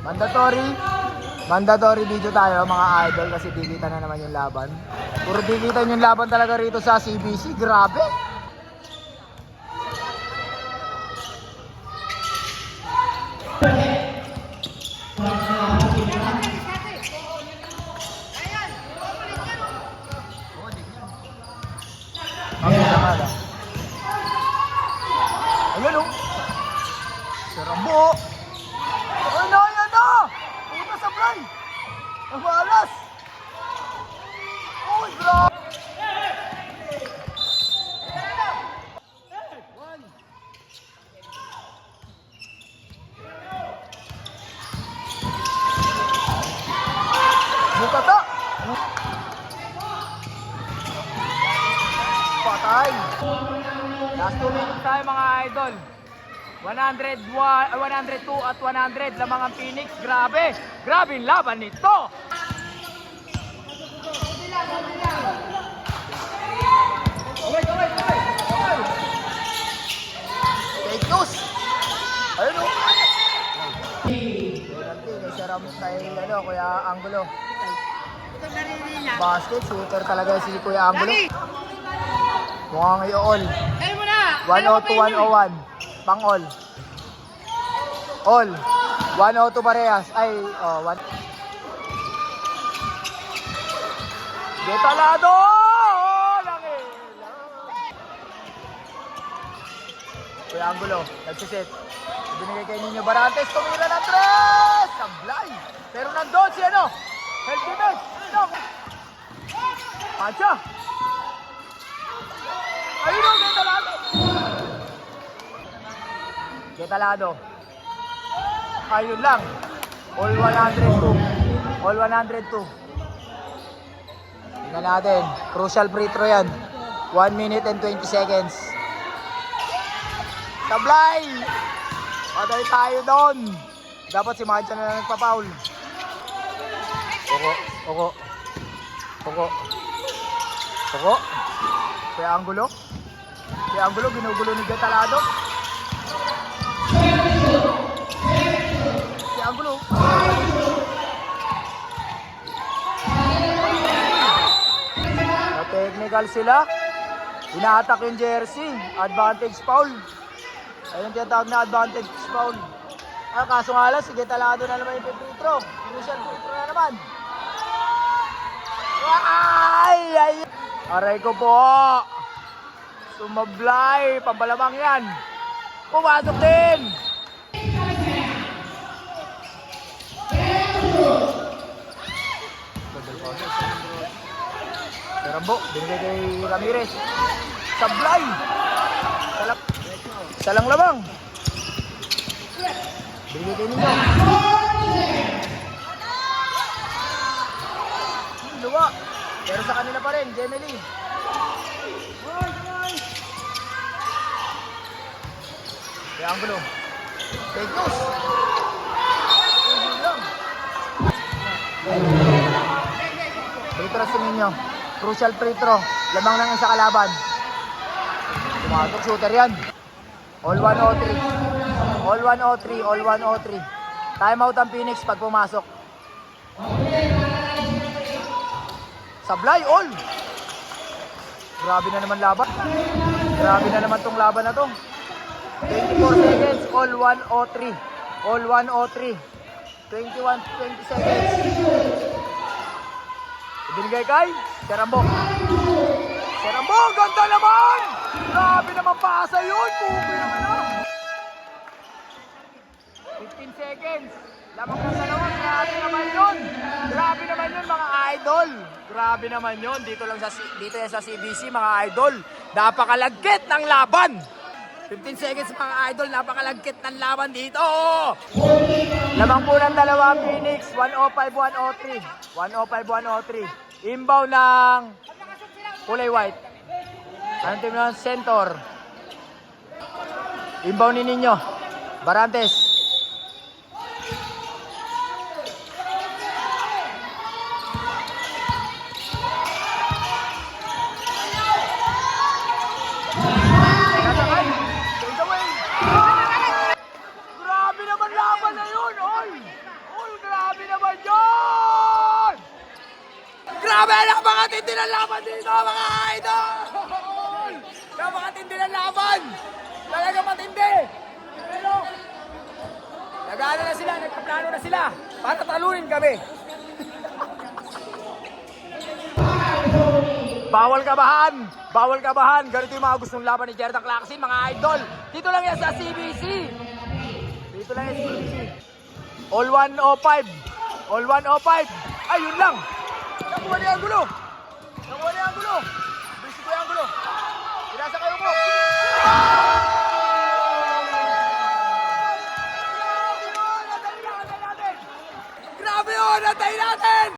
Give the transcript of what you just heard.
Mandatory video tayo mga idol kasi dikita na naman yung laban. Puro dikitan yung laban talaga rito sa CBC. Grabe. Ayan o. Si Rambo. Ayan na, ayan na. Puta sa play. Ang balas. Uy, bro. Bukata. Patay. Last 2 minutes tayo mga idol. 102 at 100 lamang ang Phoenix. Grabe. Grabe yung laban nito. Take news. Ayun o. Si Ramos tayo Kuya Angulo. Basket shooter talaga si Kuya Angulo. Mukhang i-all. 102-101. Pang all. All. 102 parehas. Ay, oh, 1. Detalado! Langil! Kuya Angulo, nagsiset. Binigay kay Nino Barantes. Tumira na 3! Sablay! Pero nandun si Healthy match! Pancha! Ayun o, Detalado! Detalado. Ayun lang. All 102. All 102. Tingnan natin. Crucial free throw yan. 1 minute and 20 seconds. Sablay! Patay tayo doon. Dapat si Mancha na lang nagpa-foul. Oko. Kaya Angulo. Ginugulo ni Detalado. Si Angulo. Na-technical sila. Ina-attack yung jersey. Advantage foul. Ayun tinatawag na advantage foul. Kaso nga lang, si Detalado na naman yung free throw. Crucial free throw na naman. Ay! Aray ko po. Sumablay. Pambalamang yan. Pumasok din. Rambo, binigay kay Ramirez. Sablay. Salang labang. Binigay kay Nino. Luwa. Pero sa kanila pa rin, Gemily. Kaya Angulo. Take news. Free throw si Nino. Crucial free throw. Lamang lang sa kalaban. Tumatok shooter yan. All 103. All 103. All 103. Time out ang Phoenix pag pumasok. Sablay all. Grabe na naman laban. Grabe na naman tong laban na to. 24 seconds. All 103. All 103. 20 seconds. Ibinigay kay Serambo. Serambo, ganda naman! Grabe naman pasa yun. Pupi naman na. 15 seconds. Lamang ng dalawa. Grabe naman yun. Grabe naman yun mga idol. Grabe naman yun. Dito yan sa CBC mga idol. Napakalagkit ng laban. 15 seconds mga idol. Napakalagkit ng laban dito. Lamang po ng dalawa Phoenix. 105-103. 105-103. Inbound ng kulay white. Anong team ng center? Inbound ni Nino Barantes. Grabe naman laban na yun, oy! Grabe, napakatindi ng laban dito, mga idol! Napakatindi ng laban! Talaga matindi! Pero, nag-ano na sila, nagkaplano na sila para talunin kami. Bawal kabahan! Bawal kabahan! Ganito yung mga gustong laban ni Jerda Claxin, mga idol. Dito lang yan sa CBC. Dito lang yan sa CBC. All 105. All 105. Ayun lang. Nakuha niya ang gulo.